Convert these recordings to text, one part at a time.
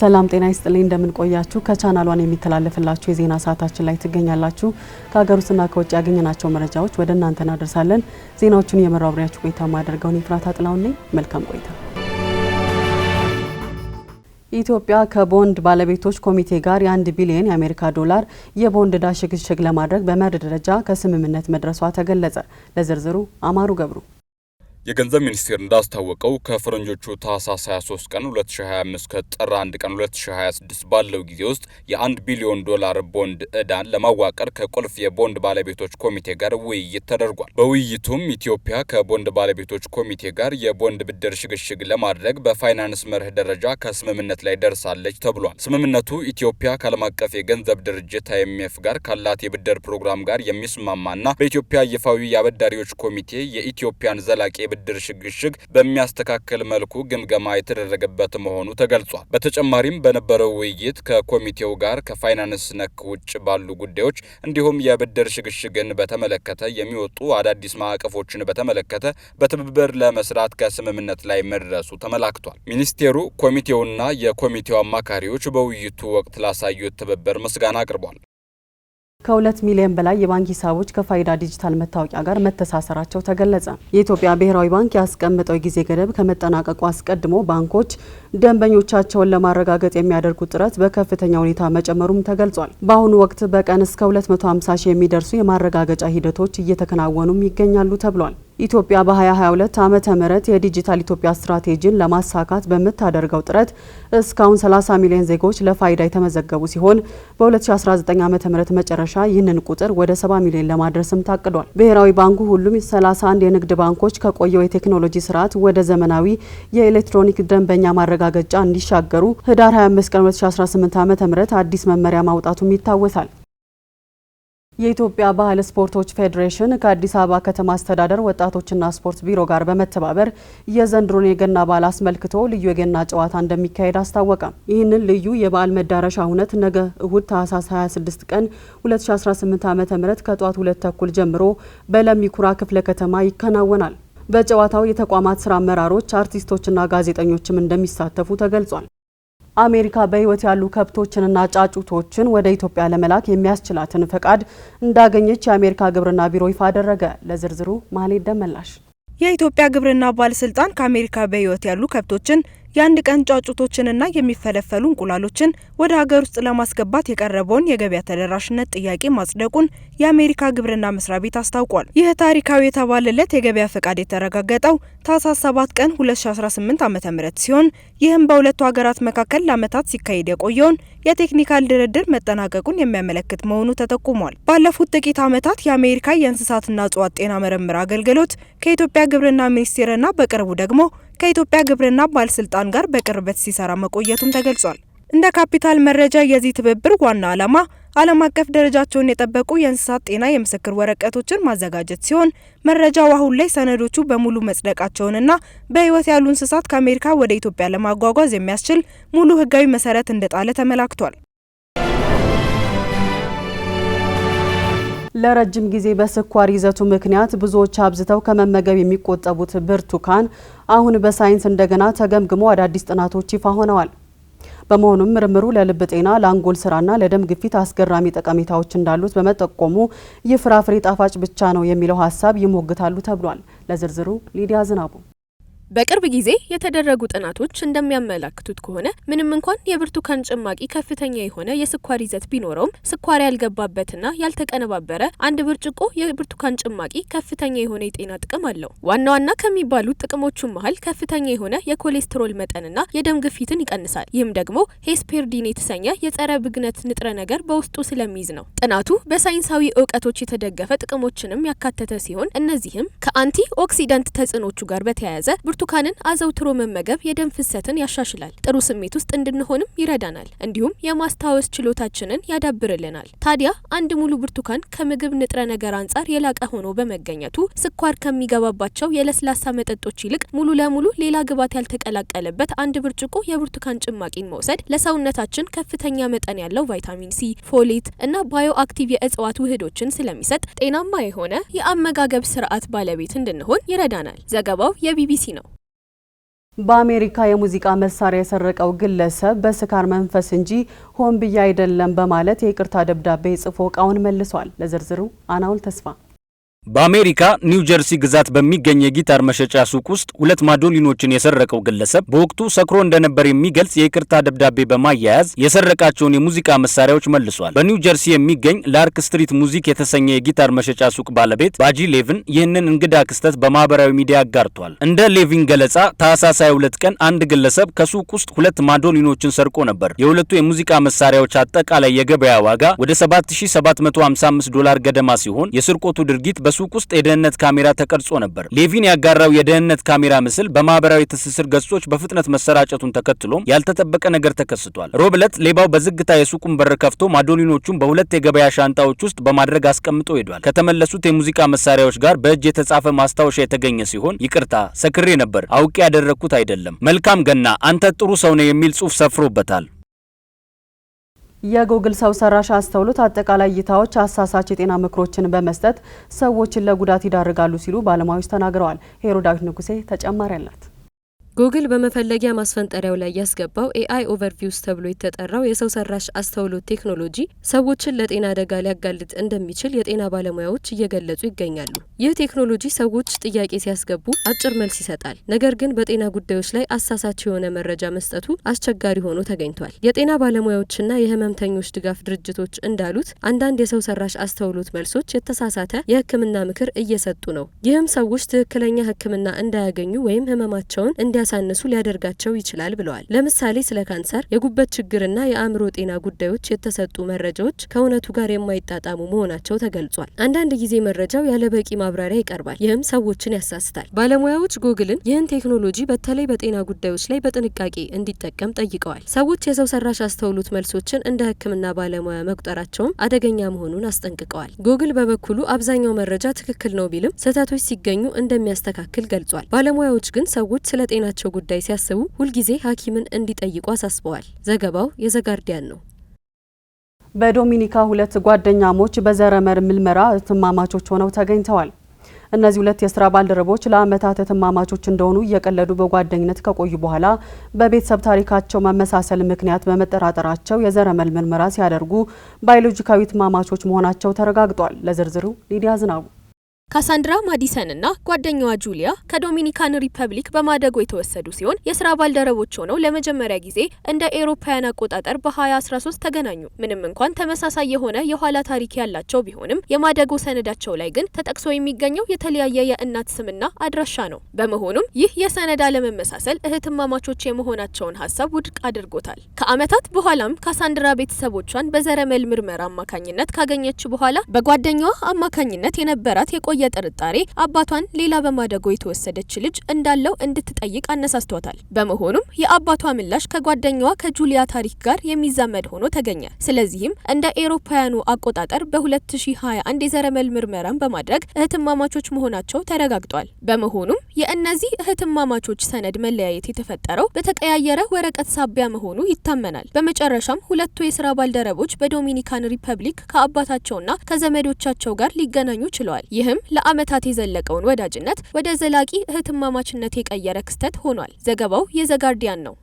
ሰላም ጤና ይስጥልኝ እንደምን ቆያችሁ ከቻናሏን የሚተላለፍላችሁ የዜና ሰዓታችን ላይ ትገኛላችሁ ከሀገር ውስጥና ከውጭ ያገኘናቸው መረጃዎች ወደ እናንተ እናደርሳለን ዜናዎቹን የመራው አብሬያችሁ ቆይታ ማደርገው ፍራታ ጥላውን ነኝ መልካም ቆይታ ኢትዮጵያ ከቦንድ ባለቤቶች ኮሚቴ ጋር የ1 ቢሊዮን የአሜሪካ ዶላር የቦንድ ዕዳ ሽግሽግ ለማድረግ በመርህ ደረጃ ከስምምነት መድረሷ ተገለጸ ለዝርዝሩ አማሩ ገብሩ የገንዘብ ሚኒስቴር እንዳስታወቀው ከፈረንጆቹ ታህሳስ 23 ቀን 2025 ከጥር 1 ቀን 2026 ባለው ጊዜ ውስጥ የ1 ቢሊዮን ዶላር ቦንድ ዕዳን ለማዋቀር ከቁልፍ የቦንድ ባለቤቶች ኮሚቴ ጋር ውይይት ተደርጓል። በውይይቱም ኢትዮጵያ ከቦንድ ባለቤቶች ኮሚቴ ጋር የቦንድ ብድር ሽግሽግ ለማድረግ በፋይናንስ መርህ ደረጃ ከስምምነት ላይ ደርሳለች ተብሏል። ስምምነቱ ኢትዮጵያ ከዓለም አቀፍ የገንዘብ ድርጅት IMF ጋር ካላት የብድር ፕሮግራም ጋር የሚስማማና በኢትዮጵያ ይፋዊ የአበዳሪዎች ኮሚቴ የኢትዮጵያን ዘላቂ ብድር ሽግሽግ በሚያስተካክል መልኩ ግምገማ የተደረገበት መሆኑ ተገልጿል። በተጨማሪም በነበረው ውይይት ከኮሚቴው ጋር ከፋይናንስ ነክ ውጭ ባሉ ጉዳዮች እንዲሁም የብድር ሽግሽግን በተመለከተ የሚወጡ አዳዲስ ማዕቀፎችን በተመለከተ በትብብር ለመስራት ከስምምነት ላይ መድረሱ ተመላክቷል። ሚኒስቴሩ ኮሚቴውና የኮሚቴው አማካሪዎች በውይይቱ ወቅት ላሳዩት ትብብር ምስጋና አቅርቧል። ከ2 ሚሊዮን በላይ የባንክ ሂሳቦች ከፋይዳ ዲጂታል መታወቂያ ጋር መተሳሰራቸው ተገለጸ። የኢትዮጵያ ብሔራዊ ባንክ ያስቀመጠው ጊዜ ገደብ ከመጠናቀቁ አስቀድሞ ባንኮች ደንበኞቻቸውን ለማረጋገጥ የሚያደርጉት ጥረት በከፍተኛ ሁኔታ መጨመሩም ተገልጿል። በአሁኑ ወቅት በቀን እስከ 250 ሺህ የሚደርሱ የማረጋገጫ ሂደቶች እየተከናወኑም ይገኛሉ ተብሏል። ኢትዮጵያ በ2022 ዓመተ ምህረት የዲጂታል ኢትዮጵያ ስትራቴጂን ለማሳካት በምታደርገው ጥረት እስካሁን 30 ሚሊዮን ዜጎች ለፋይዳ የተመዘገቡ ሲሆን በ2019 ዓመተ ምህረት መጨረሻ ይህንን ቁጥር ወደ 70 ሚሊዮን ለማድረስም ታቅዷል። ብሔራዊ ባንኩ ሁሉም 31 የንግድ ባንኮች ከቆየው የቴክኖሎጂ ስርዓት ወደ ዘመናዊ የኤሌክትሮኒክ ደንበኛ ማረጋገጫ እንዲሻገሩ ህዳር 25 ቀን 2018 ዓመተ ምህረት አዲስ መመሪያ ማውጣቱም ይታወሳል። የኢትዮጵያ ባህል ስፖርቶች ፌዴሬሽን ከአዲስ አበባ ከተማ አስተዳደር ወጣቶችና ስፖርት ቢሮ ጋር በመተባበር የዘንድሮን የገና በዓል አስመልክቶ ልዩ የገና ጨዋታ እንደሚካሄድ አስታወቀ። ይህንን ልዩ የበዓል መዳረሻ ሁነት ነገ እሁድ ታህሳስ 26 ቀን 2018 ዓ.ም ከጧት 2 ተኩል ጀምሮ በለሚ ኩራ ክፍለ ከተማ ይከናወናል። በጨዋታው የተቋማት ስራ አመራሮች፣ አርቲስቶችና ጋዜጠኞችም እንደሚሳተፉ ተገልጿል። አሜሪካ በህይወት ያሉ ከብቶችንና ጫጩቶችን ወደ ኢትዮጵያ ለመላክ የሚያስችላትን ፈቃድ እንዳገኘች የአሜሪካ ግብርና ቢሮ ይፋ አደረገ። ለዝርዝሩ ማህሌት ደመላሽ። የኢትዮጵያ ግብርና ባለስልጣን ከአሜሪካ በህይወት ያሉ ከብቶችን የአንድ ቀን ጫጩቶችንና የሚፈለፈሉ እንቁላሎችን ወደ ሀገር ውስጥ ለማስገባት የቀረበውን የገበያ ተደራሽነት ጥያቄ ማጽደቁን የአሜሪካ ግብርና መስሪያ ቤት አስታውቋል። ይህ ታሪካዊ የተባለለት የገበያ ፈቃድ የተረጋገጠው ታህሳስ 7 ቀን 2018 ዓ.ም ሲሆን ይህም በሁለቱ ሀገራት መካከል ለዓመታት ሲካሄድ የቆየውን የቴክኒካል ድርድር መጠናቀቁን የሚያመለክት መሆኑ ተጠቁሟል። ባለፉት ጥቂት ዓመታት የአሜሪካ የእንስሳትና እጽዋት ጤና ምርምር አገልግሎት ከኢትዮጵያ ግብርና ሚኒስቴርና በቅርቡ ደግሞ ከኢትዮጵያ ግብርና ባለስልጣን ጋር በቅርበት ሲሰራ መቆየቱም ተገልጿል። እንደ ካፒታል መረጃ የዚህ ትብብር ዋና ዓላማ ዓለም አቀፍ ደረጃቸውን የጠበቁ የእንስሳት ጤና የምስክር ወረቀቶችን ማዘጋጀት ሲሆን መረጃው አሁን ላይ ሰነዶቹ በሙሉ መጽደቃቸውንና በህይወት ያሉ እንስሳት ከአሜሪካ ወደ ኢትዮጵያ ለማጓጓዝ የሚያስችል ሙሉ ህጋዊ መሰረት እንደጣለ ተመላክቷል። ለረጅም ጊዜ በስኳር ይዘቱ ምክንያት ብዙዎች አብዝተው ከመመገብ የሚቆጠቡት ብርቱካን አሁን በሳይንስ እንደገና ተገምግሞ አዳዲስ ጥናቶች ይፋ ሆነዋል። በመሆኑም ምርምሩ ለልብ ጤና፣ ለአንጎል ስራና ለደም ግፊት አስገራሚ ጠቀሜታዎች እንዳሉት በመጠቆሙ ይህ ፍራፍሬ ጣፋጭ ብቻ ነው የሚለው ሀሳብ ይሞግታሉ ተብሏል። ለዝርዝሩ ሊዲያ ዝናቡ። በቅርብ ጊዜ የተደረጉ ጥናቶች እንደሚያመላክቱት ከሆነ ምንም እንኳን የብርቱካን ጭማቂ ከፍተኛ የሆነ የስኳር ይዘት ቢኖረውም ስኳር ያልገባበትና ያልተቀነባበረ አንድ ብርጭቆ የብርቱካን ጭማቂ ከፍተኛ የሆነ የጤና ጥቅም አለው። ዋና ዋና ከሚባሉት ጥቅሞቹ መሃል ከፍተኛ የሆነ የኮሌስትሮል መጠንና የደም ግፊትን ይቀንሳል። ይህም ደግሞ ሄስፔርዲን የተሰኘ የጸረ ብግነት ንጥረ ነገር በውስጡ ስለሚይዝ ነው። ጥናቱ በሳይንሳዊ እውቀቶች የተደገፈ ጥቅሞችንም ያካተተ ሲሆን እነዚህም ከአንቲ ኦክሲዳንት ተጽዕኖቹ ጋር በተያያዘ ብርቱካንን አዘውትሮ መመገብ የደም ፍሰትን ያሻሽላል፣ ጥሩ ስሜት ውስጥ እንድንሆንም ይረዳናል፣ እንዲሁም የማስታወስ ችሎታችንን ያዳብርልናል። ታዲያ አንድ ሙሉ ብርቱካን ከምግብ ንጥረ ነገር አንጻር የላቀ ሆኖ በመገኘቱ ስኳር ከሚገባባቸው የለስላሳ መጠጦች ይልቅ ሙሉ ለሙሉ ሌላ ግብዓት ያልተቀላቀለበት አንድ ብርጭቆ የብርቱካን ጭማቂን መውሰድ ለሰውነታችን ከፍተኛ መጠን ያለው ቫይታሚን ሲ፣ ፎሌት እና ባዮ አክቲቭ የእጽዋት ውህዶችን ስለሚሰጥ ጤናማ የሆነ የአመጋገብ ስርዓት ባለቤት እንድንሆን ይረዳናል። ዘገባው የቢቢሲ ነው። በአሜሪካ የሙዚቃ መሳሪያ የሰረቀው ግለሰብ በስካር መንፈስ እንጂ ሆን ብዬ አይደለም በማለት የይቅርታ ደብዳቤ ጽፎ እቃውን መልሷል። ለዝርዝሩ አናውል ተስፋ። በአሜሪካ ኒው ጀርሲ ግዛት በሚገኝ የጊታር መሸጫ ሱቅ ውስጥ 2 ማዶሊኖችን የሰረቀው ግለሰብ በወቅቱ ሰክሮ እንደነበር የሚገልጽ የይቅርታ ደብዳቤ በማያያዝ የሰረቃቸውን የሙዚቃ መሳሪያዎች መልሷል። በኒው ጀርሲ የሚገኝ ላርክ ስትሪት ሙዚክ የተሰኘ የጊታር መሸጫ ሱቅ ባለቤት ባጂ ሌቪን ይህንን እንግዳ ክስተት በማህበራዊ ሚዲያ አጋርቷል። እንደ ሌቪን ገለጻ ታህሳስ 22 ቀን አንድ ግለሰብ ከሱቅ ውስጥ 2 ማዶሊኖችን ሰርቆ ነበር። የሁለቱ የሙዚቃ መሳሪያዎች አጠቃላይ የገበያ ዋጋ ወደ $7755 ገደማ ሲሆን የስርቆቱ ድርጊት በሱቅ ውስጥ የደህንነት ካሜራ ተቀርጾ ነበር። ሌቪን ያጋራው የደህንነት ካሜራ ምስል በማህበራዊ ትስስር ገጾች በፍጥነት መሰራጨቱን ተከትሎም ያልተጠበቀ ነገር ተከስቷል። ሮብ ዕለት ሌባው በዝግታ የሱቁን በር ከፍቶ ማዶሊኖቹን በ2 የገበያ ሻንጣዎች ውስጥ በማድረግ አስቀምጦ ሄዷል። ከተመለሱት የሙዚቃ መሳሪያዎች ጋር በእጅ የተጻፈ ማስታወሻ የተገኘ ሲሆን ይቅርታ፣ ሰክሬ ነበር፣ አውቄ ያደረኩት አይደለም፣ መልካም ገና፣ አንተ ጥሩ ሰው ነህ የሚል ጽሑፍ ሰፍሮበታል። የጉግል ሰው ሰራሽ አስተውሎት አጠቃላይ እይታዎች አሳሳች የጤና ምክሮችን በመስጠት ሰዎችን ለጉዳት ይዳርጋሉ ሲሉ ባለሙያዎች ተናግረዋል። ሄሮዳዊት ንጉሴ ተጨማሪ አላት። ጉግል በመፈለጊያ ማስፈንጠሪያው ላይ ያስገባው ኤአይ ኦቨርቪውስ ተብሎ የተጠራው የሰው ሰራሽ አስተውሎት ቴክኖሎጂ ሰዎችን ለጤና አደጋ ሊያጋልጥ እንደሚችል የጤና ባለሙያዎች እየገለጹ ይገኛሉ። ይህ ቴክኖሎጂ ሰዎች ጥያቄ ሲያስገቡ አጭር መልስ ይሰጣል። ነገር ግን በጤና ጉዳዮች ላይ አሳሳች የሆነ መረጃ መስጠቱ አስቸጋሪ ሆኖ ተገኝቷል። የጤና ባለሙያዎችና የህመምተኞች ድጋፍ ድርጅቶች እንዳሉት አንዳንድ የሰው ሰራሽ አስተውሎት መልሶች የተሳሳተ የሕክምና ምክር እየሰጡ ነው። ይህም ሰዎች ትክክለኛ ሕክምና እንዳያገኙ ወይም ህመማቸውን እንዲያሳንሱ ሊያደርጋቸው ይችላል ብለዋል። ለምሳሌ ስለ ካንሰር፣ የጉበት ችግርና የአእምሮ ጤና ጉዳዮች የተሰጡ መረጃዎች ከእውነቱ ጋር የማይጣጣሙ መሆናቸው ተገልጿል። አንዳንድ ጊዜ መረጃው ያለ በቂ ማብራሪያ ይቀርባል። ይህም ሰዎችን ያሳስታል። ባለሙያዎች ጉግልን ይህን ቴክኖሎጂ በተለይ በጤና ጉዳዮች ላይ በጥንቃቄ እንዲጠቀም ጠይቀዋል። ሰዎች የሰው ሰራሽ አስተውሎት መልሶችን እንደ ህክምና ባለሙያ መቁጠራቸውም አደገኛ መሆኑን አስጠንቅቀዋል። ጉግል በበኩሉ አብዛኛው መረጃ ትክክል ነው ቢልም ስህተቶች ሲገኙ እንደሚያስተካክል ገልጿል። ባለሙያዎች ግን ሰዎች ስለ ጤናቸው ጉዳይ ሲያስቡ ሁልጊዜ ሐኪምን እንዲጠይቁ አሳስበዋል። ዘገባው የዘጋርዲያን ነው። በዶሚኒካ 2 ጓደኛሞች በዘረመል ምርመራ እህትማማቾች ሆነው ተገኝተዋል። እነዚህ 2 የስራ ባልደረቦች ለዓመታት እህትማማቾች እንደሆኑ እየቀለዱ በጓደኝነት ከቆዩ በኋላ በቤተሰብ ታሪካቸው መመሳሰል ምክንያት በመጠራጠራቸው የዘረመል ምርመራ ሲያደርጉ ባዮሎጂካዊ እህትማማቾች መሆናቸው ተረጋግጧል። ለዝርዝሩ ሊዲያ ዝናቡ። ካሳንድራ ማዲሰን እና ጓደኛዋ ጁሊያ ከዶሚኒካን ሪፐብሊክ በማደጎ የተወሰዱ ሲሆን የስራ ባልደረቦች ሆነው ለመጀመሪያ ጊዜ እንደ ኤሮፓያን አቆጣጠር በ2013 ተገናኙ። ምንም እንኳን ተመሳሳይ የሆነ የኋላ ታሪክ ያላቸው ቢሆንም የማደጎ ሰነዳቸው ላይ ግን ተጠቅሶ የሚገኘው የተለያየ የእናት ስምና አድራሻ ነው። በመሆኑም ይህ የሰነድ አለመመሳሰል እህትማማቾች የመሆናቸውን ሀሳብ ውድቅ አድርጎታል። ከዓመታት በኋላም ካሳንድራ ቤተሰቦቿን በዘረመል ምርመራ አማካኝነት ካገኘች በኋላ በጓደኛዋ አማካኝነት የነበራት የቆየ ጥርጣሬ አባቷን ሌላ በማደጎ የተወሰደች ልጅ እንዳለው እንድትጠይቅ አነሳስቷታል። በመሆኑም የአባቷ ምላሽ ከጓደኛዋ ከጁሊያ ታሪክ ጋር የሚዛመድ ሆኖ ተገኘ። ስለዚህም እንደ ኤሮፓውያኑ አቆጣጠር በ2021 የዘረመል ምርመራን በማድረግ እህትማማቾች መሆናቸው ተረጋግጧል። በመሆኑም የእነዚህ እህትማማቾች ሰነድ መለያየት የተፈጠረው በተቀያየረ ወረቀት ሳቢያ መሆኑ ይታመናል። በመጨረሻም 2 የስራ ባልደረቦች በዶሚኒካን ሪፐብሊክ ከአባታቸውና ከዘመዶቻቸው ጋር ሊገናኙ ችለዋል። ይህም ለዓመታት የዘለቀውን ወዳጅነት ወደ ዘላቂ እህትማማችነት የቀየረ ክስተት ሆኗል። ዘገባው የዘጋርዲያን ነው።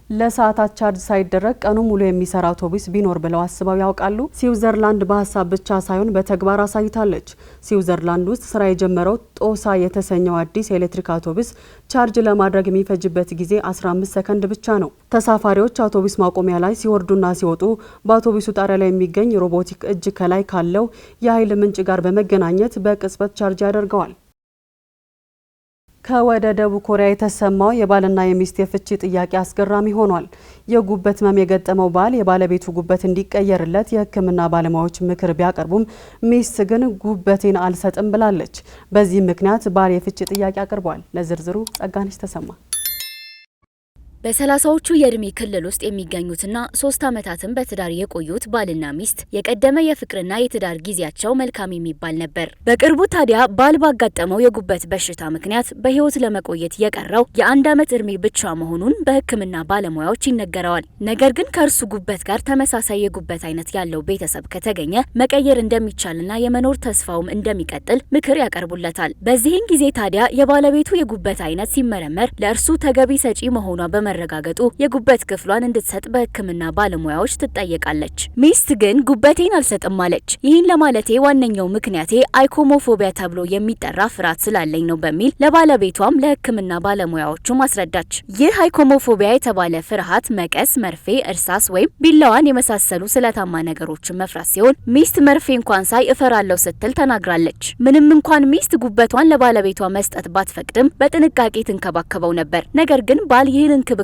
ለሰዓታት ቻርጅ ሳይደረግ ቀኑ ሙሉ የሚሰራ አውቶቡስ ቢኖር ብለው አስበው ያውቃሉ? ስዊዘርላንድ በሀሳብ ብቻ ሳይሆን በተግባር አሳይታለች። ስዊዘርላንድ ውስጥ ስራ የጀመረው ጦሳ የተሰኘው አዲስ የኤሌክትሪክ አውቶቡስ ቻርጅ ለማድረግ የሚፈጅበት ጊዜ 15 ሰከንድ ብቻ ነው። ተሳፋሪዎች አውቶቡስ ማቆሚያ ላይ ሲወርዱና ሲወጡ በአውቶቡሱ ጣሪያ ላይ የሚገኝ ሮቦቲክ እጅ ከላይ ካለው የኃይል ምንጭ ጋር በመገናኘት በቅጽበት ቻርጅ ያደርገዋል። ከወደ ደቡብ ኮሪያ የተሰማው የባልና የሚስት የፍቺ ጥያቄ አስገራሚ ሆኗል። የጉበት ህመም የገጠመው ባል የባለቤቱ ጉበት እንዲቀየርለት የሕክምና ባለሙያዎች ምክር ቢያቀርቡም ሚስት ግን ጉበቴን አልሰጥም ብላለች። በዚህ ምክንያት ባል የፍቺ ጥያቄ አቅርቧል። ለዝርዝሩ ጸጋነሽ ተሰማ። በሰላሳዎቹ የእድሜ ክልል ውስጥ የሚገኙትና 3 ዓመታትን በትዳር የቆዩት ባልና ሚስት የቀደመ የፍቅርና የትዳር ጊዜያቸው መልካም የሚባል ነበር። በቅርቡ ታዲያ ባል ባጋጠመው የጉበት በሽታ ምክንያት በህይወት ለመቆየት የቀረው የ1 ዓመት እድሜ ብቻ መሆኑን በሕክምና ባለሙያዎች ይነገረዋል። ነገር ግን ከእርሱ ጉበት ጋር ተመሳሳይ የጉበት አይነት ያለው ቤተሰብ ከተገኘ መቀየር እንደሚቻልና የመኖር ተስፋውም እንደሚቀጥል ምክር ያቀርቡለታል። በዚህን ጊዜ ታዲያ የባለቤቱ የጉበት አይነት ሲመረመር ለእርሱ ተገቢ ሰጪ መሆኗ መረጋገጡ የጉበት ክፍሏን እንድትሰጥ በሕክምና ባለሙያዎች ትጠየቃለች። ሚስት ግን ጉበቴን አልሰጥም አለች። ይህን ለማለቴ ዋነኛው ምክንያቴ አይኮሞፎቢያ ተብሎ የሚጠራ ፍርሃት ስላለኝ ነው በሚል ለባለቤቷም ለሕክምና ባለሙያዎቹ ማስረዳች። ይህ አይኮሞፎቢያ የተባለ ፍርሃት መቀስ፣ መርፌ፣ እርሳስ ወይም ቢላዋን የመሳሰሉ ስለታማ ነገሮችን መፍራት ሲሆን ሚስት መርፌ እንኳን ሳይ እፈራለሁ ስትል ተናግራለች። ምንም እንኳን ሚስት ጉበቷን ለባለቤቷ መስጠት ባትፈቅድም በጥንቃቄ ትንከባከበው ነበር። ነገር ግን ባል ይህን እንክብካቤ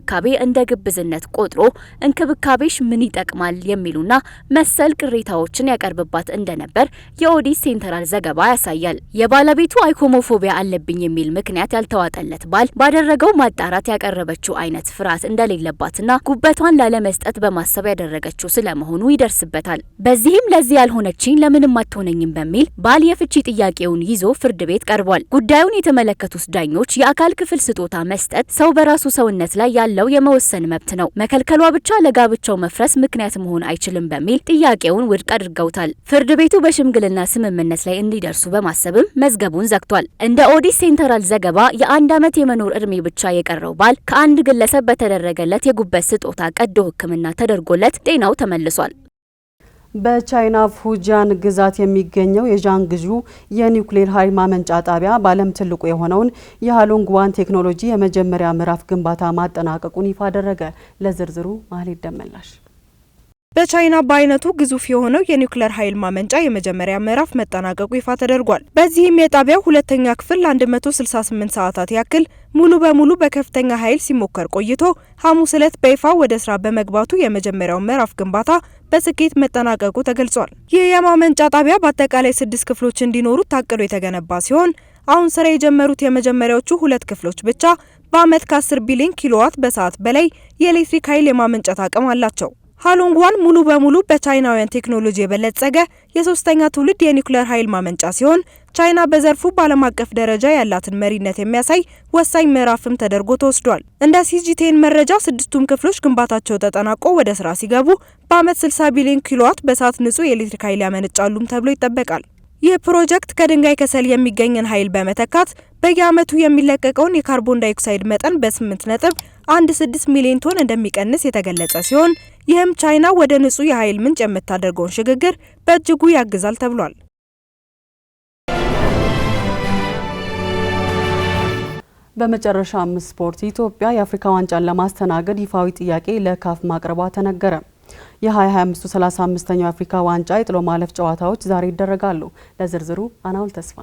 እንደ ግብዝነት ቆጥሮ እንክብካቤሽ ምን ይጠቅማል የሚሉና መሰል ቅሬታዎችን ያቀርብባት እንደነበር የኦዲስ ሴንትራል ዘገባ ያሳያል። የባለቤቱ አይኮሞፎቢያ አለብኝ የሚል ምክንያት ያልተዋጠለት ባል ባደረገው ማጣራት ያቀረበችው አይነት ፍርሃት እንደሌለባትና ጉበቷን ላለመስጠት በማሰብ ያደረገችው ስለመሆኑ ይደርስበታል። በዚህም ለዚህ ያልሆነችኝ ለምንም አትሆነኝም በሚል ባል የፍቺ ጥያቄውን ይዞ ፍርድ ቤት ቀርቧል። ጉዳዩን የተመለከቱት ዳኞች የአካል ክፍል ስጦታ መስጠት ሰው በራሱ ሰውነት ላይ ያለው የመወሰን መብት ነው፣ መከልከሏ ብቻ ለጋብቻው መፍረስ ምክንያት መሆን አይችልም በሚል ጥያቄውን ውድቅ አድርገውታል። ፍርድ ቤቱ በሽምግልና ስምምነት ላይ እንዲደርሱ በማሰብም መዝገቡን ዘግቷል። እንደ ኦዲስ ሴንትራል ዘገባ የ1 ዓመት የመኖር እድሜ ብቻ የቀረው ባል ከአንድ ግለሰብ በተደረገለት የጉበት ስጦታ ቀዶ ሕክምና ተደርጎለት ጤናው ተመልሷል። በቻይና ፉጂያን ግዛት የሚገኘው የዣንግዡ የኒውክሌር ኃይል ማመንጫ ጣቢያ በዓለም ትልቁ የሆነውን የሃሎንግ-1 ቴክኖሎጂ የመጀመሪያ ምዕራፍ ግንባታ ማጠናቀቁን ይፋ አደረገ። ለዝርዝሩ ማህሌት ደመላሽ። በቻይና በአይነቱ ግዙፍ የሆነው የኒውክሌር ኃይል ማመንጫ የመጀመሪያ ምዕራፍ መጠናቀቁ ይፋ ተደርጓል። በዚህም የጣቢያው ሁለተኛ ክፍል 168 ሰዓታት ያክል ሙሉ በሙሉ በከፍተኛ ኃይል ሲሞከር ቆይቶ ሐሙስ ዕለት በይፋ ወደ ስራ በመግባቱ የመጀመሪያው ምዕራፍ ግንባታ በስኬት መጠናቀቁ ተገልጿል። ይህ የማመንጫ ጣቢያ በአጠቃላይ 6 ክፍሎች እንዲኖሩት ታቅዶ የተገነባ ሲሆን አሁን ስራ የጀመሩት የመጀመሪያዎቹ 2 ክፍሎች ብቻ በአመት ከ10 ቢሊዮን ኪሎዋት በሰዓት በላይ የኤሌክትሪክ ኃይል የማመንጨት አቅም አላቸው። ሃሎንግ-1 ሙሉ በሙሉ በቻይናውያን ቴክኖሎጂ የበለጸገ የሶስተኛ ትውልድ የኒውክሌር ኃይል ማመንጫ ሲሆን ቻይና በዘርፉ በዓለም አቀፍ ደረጃ ያላትን መሪነት የሚያሳይ ወሳኝ ምዕራፍም ተደርጎ ተወስዷል። እንደ ሲጂቲኤን መረጃ 6ቱም ክፍሎች ግንባታቸው ተጠናቆ ወደ ስራ ሲገቡ በአመት 60 ቢሊዮን ኪሎዋት በሰዓት ንጹህ የኤሌክትሪክ ኃይል ያመነጫሉም ተብሎ ይጠበቃል። ይህ ፕሮጀክት ከድንጋይ ከሰል የሚገኝን ኃይል በመተካት በየአመቱ የሚለቀቀውን የካርቦን ዳይኦክሳይድ መጠን በ8.16 ሚሊዮን ቶን እንደሚቀንስ የተገለጸ ሲሆን ይህም ቻይና ወደ ንጹህ የኃይል ምንጭ የምታደርገውን ሽግግር በእጅጉ ያግዛል ተብሏል። በመጨረሻም ስፖርት። ኢትዮጵያ የአፍሪካ ዋንጫን ለማስተናገድ ይፋዊ ጥያቄ ለካፍ ማቅረቧ ተነገረ። የ2025 35ኛው የአፍሪካ ዋንጫ የጥሎ ማለፍ ጨዋታዎች ዛሬ ይደረጋሉ። ለዝርዝሩ አናውል ተስፋ።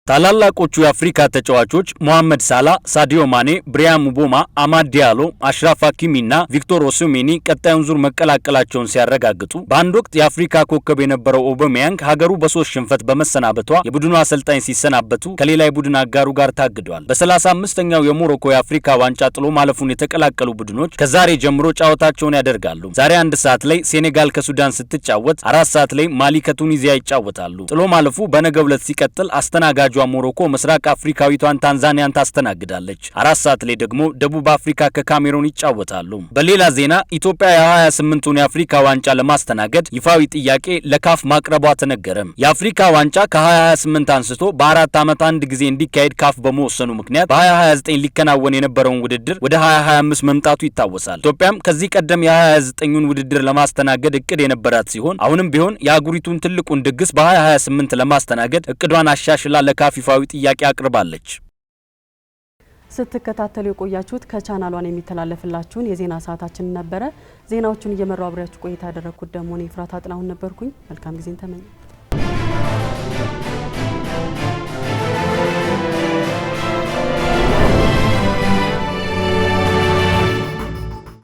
ታላላቆቹ የአፍሪካ ተጫዋቾች ሞሐመድ ሳላ፣ ሳዲዮ ማኔ፣ ብሪያን ሙቦማ፣ አማድ ዲያሎ፣ አሽራፍ ሀኪሚና ቪክቶር ኦሲሜኒ ቀጣዩን ዙር መቀላቀላቸውን ሲያረጋግጡ በአንድ ወቅት የአፍሪካ ኮከብ የነበረው ኦባሜያንግ ሀገሩ በ3 ሽንፈት በመሰናበቷ የቡድኑ አሰልጣኝ ሲሰናበቱ ከሌላ የቡድን አጋሩ ጋር ታግዷል። በ35ኛው የሞሮኮ የአፍሪካ ዋንጫ ጥሎ ማለፉን የተቀላቀሉ ቡድኖች ከዛሬ ጀምሮ ጨዋታቸውን ያደርጋሉ። ዛሬ 1 ሰዓት ላይ ሴኔጋል ከሱዳን ስትጫወት፣ 4 ሰዓት ላይ ማሊ ከቱኒዚያ ይጫወታሉ። ጥሎ ማለፉ በነገው ዕለት ሲቀጥል አስተናጋጅ ሞሮኮ ምስራቅ አፍሪካዊቷን ታንዛኒያን ታስተናግዳለች። 4 ሰዓት ላይ ደግሞ ደቡብ አፍሪካ ከካሜሩን ይጫወታሉ። በሌላ ዜና ኢትዮጵያ የ28ቱን የአፍሪካ ዋንጫ ለማስተናገድ ይፋዊ ጥያቄ ለካፍ ማቅረቧ ተነገረ። የአፍሪካ ዋንጫ ከ2028 አንስቶ በ4 ዓመት አንድ ጊዜ እንዲካሄድ ካፍ በመወሰኑ ምክንያት በ2029 ሊከናወን የነበረውን ውድድር ወደ 2025 መምጣቱ ይታወሳል። ኢትዮጵያም ከዚህ ቀደም የ2029ን ውድድር ለማስተናገድ እቅድ የነበራት ሲሆን አሁንም ቢሆን የአህጉሪቱን ትልቁን ድግስ በ2028 ለማስተናገድ እቅዷን አሻሽላ ለካፍ ይፋዊ ጥያቄ አቅርባለች። ስትከታተሉ የቆያችሁት ከቻናሏን የሚተላለፍላችሁን የዜና ሰዓታችን ነበረ። ዜናዎቹን እየመራው አብሬያችሁ ቆይታ ያደረኩት ደግሞ እኔ ፍራታ ጥላሁን ነበርኩኝ። መልካም ጊዜን ተመኘ።